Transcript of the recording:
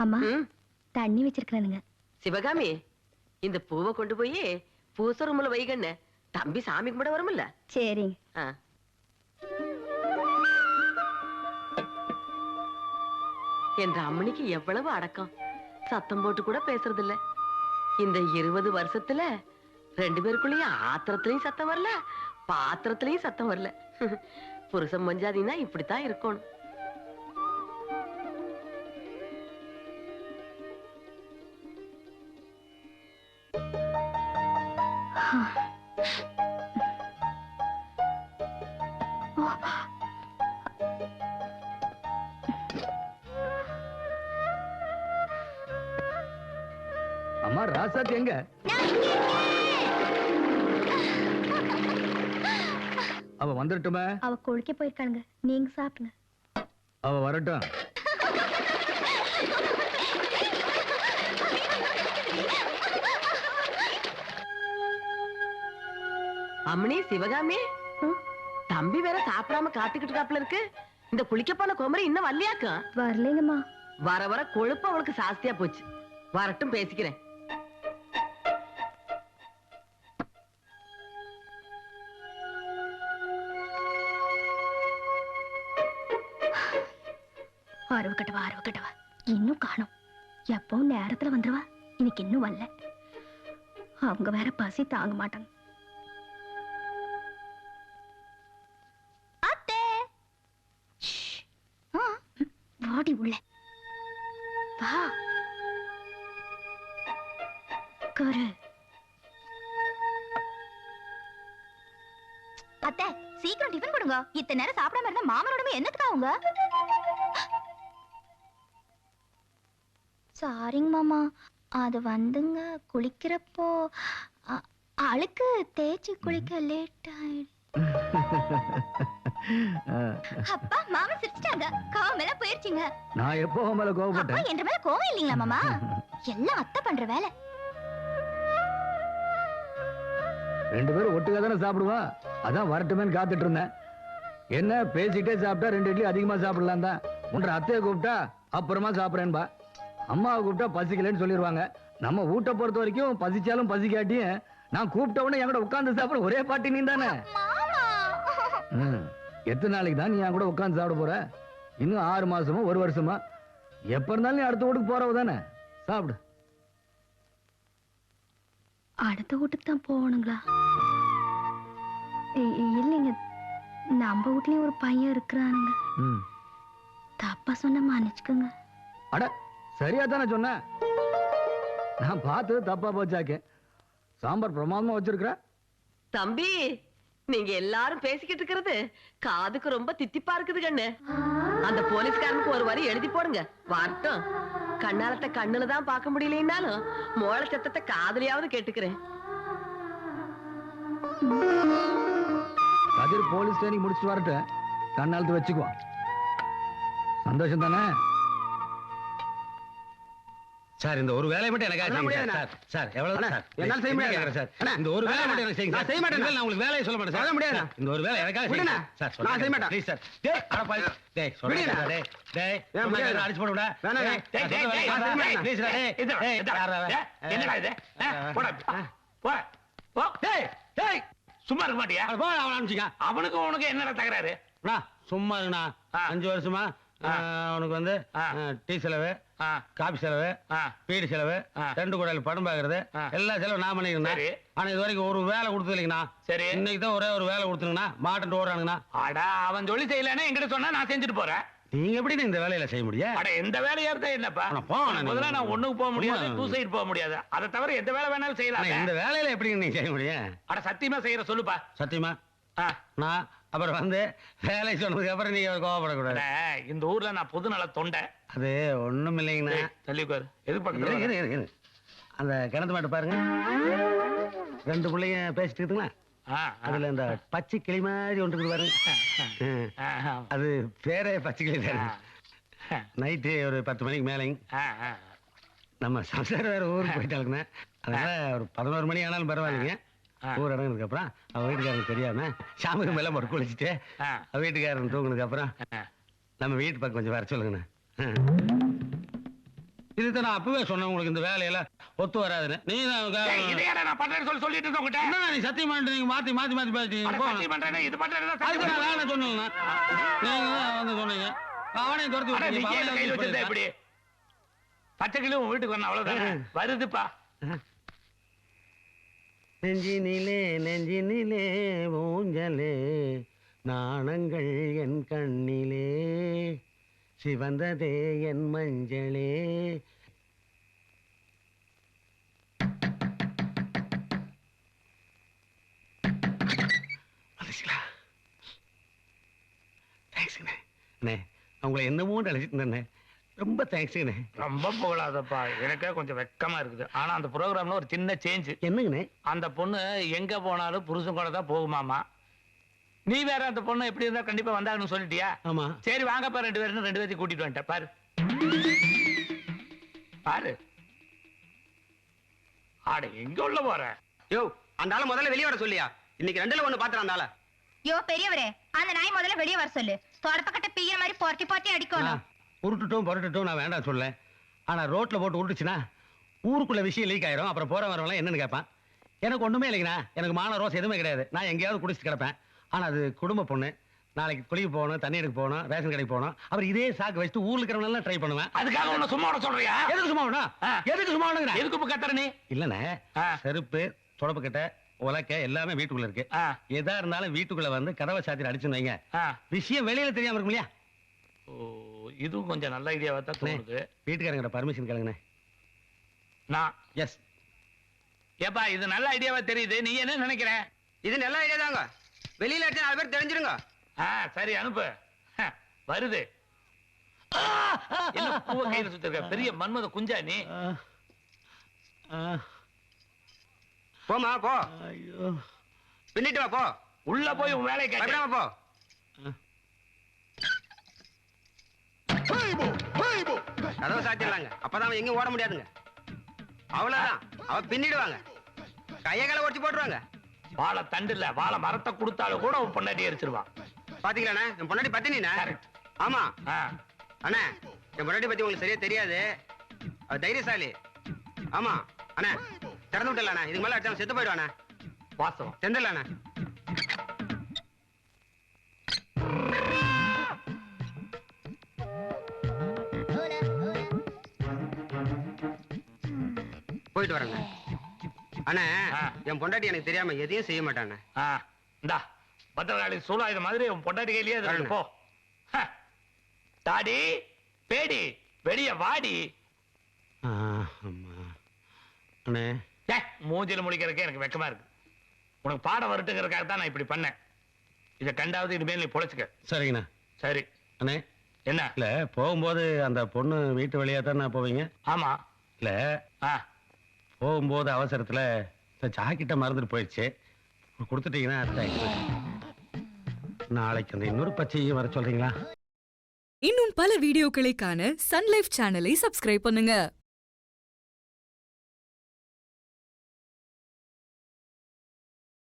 அம்மா தண்ணி வச்சிருக்கேனுங்க. சிவகாமி, இந்த பூவை கொண்டு போய் பூச ரூம்ல வைகண்ண. தம்பி சாமி கும்பிட வரும்ல. சரிங்க. என்ற அம்மனிக்கு எவ்வளவு அடக்கம். சத்தம் போட்டு கூட பேசுறது இல்ல. இந்த 20 வருஷத்துல 2 பேருக்குள்ளயும் ஆத்திரத்திலயும் சத்தம் வரல, பாத்திரத்திலயும் சத்தம் வரல. புருஷன் மஞ்சாதினா இப்படித்தான் இருக்கணும். அம்மா ராசாத்தி எங்க? அவ வந்துட்டுமே. அவ குளிக்க போயிருக்காங்க. நீங்க சாப்பிடுங்க. அவ வரட்டும். அம்மனி, சிவகாமி, தம்பி வேற சாப்பிடாம காத்துக்கிட்டு இருக்காப்ல இருக்கு. இந்த குளிக்க போன கோமரி இன்னும் வரலையாக்கும்? வரலைங்கம்மா. வர வர கொழுப்பு அவளுக்கு சாஸ்தியா போச்சு. வரட்டும், பேசிக்கிறேன். அறுவக்கட்டவா இன்னும் காணும். எப்பவும் நேரத்துல வந்துருவா. இன்னைக்கு இன்னும் வரல. அவங்க வேற பசி தாங்க மாட்டாங்க. வாடி உள்ள வா. கரு அத்தை, சீக்கிரம் டிஃபன் கொடுங்க. இத்தனை நேரம் சாப்பிடாம இருந்தா மாமனோட என்னத்துக்கா அவங்க? சாரிங்க மாமா, அது வந்துங்க குளிக்கிறப்போ அழுக்கு தேய்ச்சி குளிக்க லேட் ஆயிடு. அப்பா, மாமா சிரிச்சிட்டாங்க. கோவம் எல்லாம் போயிருச்சுங்க. நான் எப்போ மேல கோவப்பட்டேன்? என்ற மேல கோவம் இல்லீங்களா மாமா? எல்லாம் அத்தை பண்ற வேலை. 2 பேரும் ஒட்டுக்கா தானே சாப்பிடுவா. அதான் வரட்டுமேன்னு காத்துட்டு இருந்தேன். என்ன பேசிட்டே சாப்பிட்டா 2 இட்லி அதிகமா சாப்பிடலாம் தான். உன்ற அத்தையை கூப்பிட்டா அப்புறமா சாப்பிடுறேன்பா. அம்மாவை கூப்பிட்டா பசிக்கலன்னு சொல்லிடுவாங்க. நம்ம வீட்டை பொறுத்த வரைக்கும் பசிச்சாலும் பசிக்காட்டியும் நான் கூப்பிட்ட உடனே என் கூட உட்கார்ந்து சாப்பிட ஒரே பாட்டி நீ தானே. எத்தனை நாளைக்கு தான் நீ என் கூட உட்கார்ந்து சாப்பிட போற? இன்னும் 6 மாசமா 1 வருஷமா? எப்ப இருந்தாலும் நீ அடுத்த வீட்டுக்கு போறவ தானே. சாப்பிடு. அடுத்த வீட்டுக்கு தான் போகணுங்களா? இல்லைங்க, நம்ம வீட்லயும் ஒரு பையன் இருக்கிறானுங்க. தப்பா சொன்ன மன்னிச்சுக்கோங்க. அட, சரியா தானே சொன்ன. நான் பார்த்தது தப்பா போச்சாக்கே. சாம்பார் பிரமாதமா வச்சிருக்கிற. தம்பி, நீங்க எல்லாரும் பேசிக்கிட்டு இருக்கிறது காதுக்கு ரொம்ப தித்திப்பா இருக்குது கண்ணு. அந்த போலீஸ்காரனுக்கு ஒரு வரி எழுதி போடுங்க. வரட்டும். கண்ணாலத்தை கண்ணுல தான் பார்க்க முடியலனாலும் மோள சத்தத்தை காதுலயாவது கேட்டுக்கிறேன். கதிர் போலீஸ் ட்ரைனிங் முடிச்சுட்டு வரட்டும். கண்ணாலத்தை வச்சுக்குவான். சந்தோஷம் தானே? சார், இந்த ஒரு வேலையை மட்டும் எனக்கு செய்யுங்க சார். சார், எவ்வளவு சார்? என்னால செய்ய முடியாது சார். இந்த ஒரு வேலையை மட்டும் எனக்கு செய்யுங்க. நான் செய்ய மாட்டேன். நான் உங்களுக்கு வேலையை சொல்ல மாட்டேன் சார். முடியாது. இந்த ஒரு வேலை எனக்காக செய்யுங்க சார். நான் செய்ய மாட்டேன். Please sir. டேய், அட பாய். டேய், சொல்லுடா. டேய், டேய். நான் அடிச்சு போடுடா. வேணாம். டேய், டேய். ப்ளீஸ் டா. டேய். என்னடா இது? போடா. போ. போ. டேய், டேய். சும்மா இருக்க மாட்டியா? போ, அவன அனுப்பிச்சிங்க. அவனுக்கு உனக்கு என்னடா தகராறு? சும்மா இருங்கண்ணா. 5 வருஷமா அவனுக்கு வந்து டீ செலவு, காபி செலவு, பீடி செலவு, 2 குடல் படம் பாக்குறது, எல்லா செலவு நான் பண்ணிக்கிறேன். ஆனா இது வரைக்கும் ஒரு வேலை கொடுத்தது இல்லைங்கண்ணா. சரி, இன்னைக்கு தான் ஒரே ஒரு வேலை கொடுத்துருங்கண்ணா. மாட்டு ஓடுறானுங்கண்ணா. அடா, அவன் சொல்லி செய்யலன்னா என்கிட்ட சொன்னா நான் செஞ்சுட்டு போறேன். நீங்க எப்படி இந்த வேலையில செய்ய முடியும்? அட, எந்த வேலையா இருந்தா என்னப்பா? முதல்ல நான் ஒண்ணுக்கு போக முடியாது, டூ சைடு போக முடியாது. அதை தவிர எந்த வேலை வேணாலும் செய்யலாம். இந்த வேலையில எப்படி நீங்க செய்ய முடியும்? அட, சத்தியமா செய்யற சொல்லுப்பா. சத்தியமா? நான் அப்புறம் வந்து வேலை சொன்னதுக்கு அப்புறம் நீங்க கோவப்படக்கூடாது. இந்த ஊர்ல நான் பொது நல தொண்டை. அது ஒண்ணும் இல்லைங்கண்ணா. தள்ளிப்பாரு. எது பக்கத்துல அந்த கிணத்து மாட்டு பாருங்க. 2 பிள்ளைங்க பேசிட்டு இருக்குங்களா? அதுல இந்த பச்சை கிளி மாதிரி ஒன்று இருக்குது பாருங்க. அது பேரே பச்சை கிளி தானே. நைட்டு ஒரு 10 மணிக்கு மேலேங்க நம்ம சம்சாரம் வேற ஊருக்கு போயிட்டாளுங்கண்ணா. அதனால ஒரு 11 மணி ஆனாலும் பரவாயில்லைங்க. ஊர் இடங்குறதுக்கு அப்புறம் அவ வீட்டுக்காரனுக்கு தெரியாம சாமிக்கு மேல போட்டு குளிச்சுட்டு வீட்டுக்காரன் தூங்குனதுக்கு அப்புறம் நம்ம வீட்டு பக்கம் கொஞ்சம் வர சொல்லுங்கண்ணா. இதுதான் நான் அப்பவே சொன்னேன் உங்களுக்கு இந்த வேலையெல்லாம் ஒத்து வராதுன்னு. நீ ஏய், இதை ஏன்டா நான் பண்றேன்னு சொல்லிட்டு இருந்தேன் உங்ககிட்ட. என்ன நீ சத்தியம் பண்ணிட்டு நீங்க மாத்தி மாத்தி மாத்தி பேசிட்டீங்க. அட, சத்தியம் பண்றேனே, இது பண்றேனே தான் அதுக்கு சத்தியம் நான் பண்றேன். வேணாம் சொன்னீங்க. நீங்க தான் வந்து சொன்னீங்க. அவனையும் துரத்தி அட, நீ விட்டீங்க. கையில வச்சிருந்தா எப்படி? பச்சை கிளி உன் வீட்டுக்கு வரணும் அவ்வளவுதானே. வருதுப்பா. நெஞ்சினிலே நெஞ்சினிலே ஊஞ்சலே நாணங்கள் என் கண்ணிலே சிவந்ததே என் மஞ்சளே. தேங்க்ஸ்ண்ணே. அவங்கள என்னமோ நினைச்சிட்டு இருந்தேண்ணே. ரொம்ப தேங்க்ஸுங்கண்ணே. ரொம்ப புகழாதப்பா, எனக்கே கொஞ்சம் வெக்கமா இருக்குது. ஆனா அந்த ப்ரோக்ராம்ல ஒரு சின்ன சேஞ்ச். என்னங்கண்ணே? அந்த பொண்ணு எங்க போனாலும் புருஷன் கூட தான் போகுமாமா. நீ வேற அந்த பொண்ணு எப்படி இருந்தா கண்டிப்பா வந்தாங்கன்னு சொல்லிட்டியா? ஆமா. சரி வாங்கப்பா, 2 பேரையும் கூட்டிட்டு வந்துட்டேன். பாரு பாரு. ஆட எங்க உள்ள போற? யோ, அந்த ஆளை முதல்ல வெளியே வர சொல்லியா? இன்னைக்கு 2ல 1 பாத்துறான் அந்த ஆளை. யோ பெரியவரே, அந்த நாய் முதல்ல வெளியே வர சொல்லு. தொடப்பக்கட்ட பிய்யற மாதிரி பொறுத்தி பொறுத்தி அடிக்கணும். உருட்டுட்டும் புரட்டுட்டும் நான் வேண்டாம் சொல்ல. ஆனா ரோட்ல போட்டு உருட்டுச்சுன்னா ஊருக்குள்ள விஷயம் லீக் ஆயிரும். அப்புறம் போற வரவங்க என்னன்னு கேட்பான். எனக்கு ஒண்ணுமே இல்லைங்கண்ணா. எனக்கு மான ரோஸ் எதுவுமே கிடையாது. நான் எங்கேயாவது குடிச்சிட்டு கிடப்பேன். ஆனா அது குடும்ப பொண்ணு. நாளைக்கு குளிக்க போகணும், தண்ணி எடுக்க போகணும், ரேஷன் கடைக்கு போகணும். அப்புறம் இதே சாக்கு வச்சுட்டு ஊர்ல இருக்கிறவங்க ட்ரை பண்ணுவேன். அதுக்காக உன்னை சும்மா விட சொல்றியா? எதுக்கு சும்மா வேணும்? எதுக்கு சும்மா வேணுங்கிற? எதுக்கு இப்ப கத்துற நீ? இல்லண்ணே, செருப்பு தொடப்பு கட்ட உலக்க எல்லாமே வீட்டுக்குள்ள இருக்கு. எதா இருந்தாலும் வீட்டுக்குள்ள வந்து கதவை சாத்திட்டு அடிச்சுன்னு வைங்க. விஷயம் வெளியில தெரியாம இருக்கும் இல்லையா? ஓ, இதுவும் கொஞ்சம் நல்ல ஐடியாவா தான் தோணுது. வீட்டுக்காரங்க பர்மிஷன் கேளுங்கண்ணே. நான் எஸ். ஏப்பா, இது நல்ல ஐடியாவா தெரியுது. நீ என்ன நினைக்கிற? இது நல்ல ஐடியா தாங்க. வெளியில அடிச்சா 4 பேர் தெரிஞ்சிருங்க. சரி அனுப்பு. வருது. என்ன பூவை கையில சுத்திருக்க? பெரிய மன்மத குஞ்சா நீ? போமா போ. ஐயோ, பின்னிட்டு வா போ. உள்ள போய் உன் வேலையை கேட்க. பயப்படாம போ. கதவை சாத்திடலாங்க. அப்பதான் அவன் எங்கேயும் ஓட முடியாதுங்க. அவ்வளவுதான். அவ பின்னிடுவாங்க. கையகால ஒடிச்சு போட்டுருவாங்க. வாழை தண்டு இல்ல, வாழை மரத்தை கொடுத்தாலும் கூட உன் பொண்டாட்டி எரிச்சிருவான். பாத்தீங்களா, என் பொண்டாட்டி பத்தினா? ஆமா அண்ணா, என் பொண்டாட்டி பத்தி உங்களுக்கு சரியா தெரியாது. அவ தைரியசாலி. ஆமா அண்ணா, திறந்து விட்டல. இதுக்கு மேல அடிச்சா செத்து போயிடுவாண்ணா. வாசம் செந்துடலாண்ணா. போயிட்டு வரேங்க அண்ணா. என் பொண்டாட்டி எனக்கு தெரியாம எதையும் செய்ய மாட்டானே. இந்தா பத்திரகாளி சூழாயுத மாதிரி உன் பொண்டாட்டி கையிலேயே இருக்கு. போ. தாடி பேடி வெளிய வாடி. அண்ணே, மூஞ்சில முடிக்கிறதுக்கே எனக்கு வெக்கமா இருக்கு. உனக்கு பாடம் வரட்டுங்கிறதுக்காக தான் நான் இப்படி பண்ணேன். இதை கண்டாவது இனிமேல் நீ பொழைச்சுக்க. சரிங்கண்ணா. சரி அண்ணே, என்ன இல்ல போகும்போது அந்த பொண்ணு வீட்டு வழியா தான் போவீங்க? ஆமா. இல்ல போகும்போது அவசரத்துல ஜாக்கெட்ட மறந்துட்டு போயிடுச்சு. கொடுத்துட்டீங்கன்னா நாளைக்கு அந்த இன்னொரு பச்சையும் வர சொல்றீங்களா? இன்னும் பல வீடியோக்களை காண சன் லைஃப் சேனலை சப்ஸ்கிரைப் பண்ணுங்க.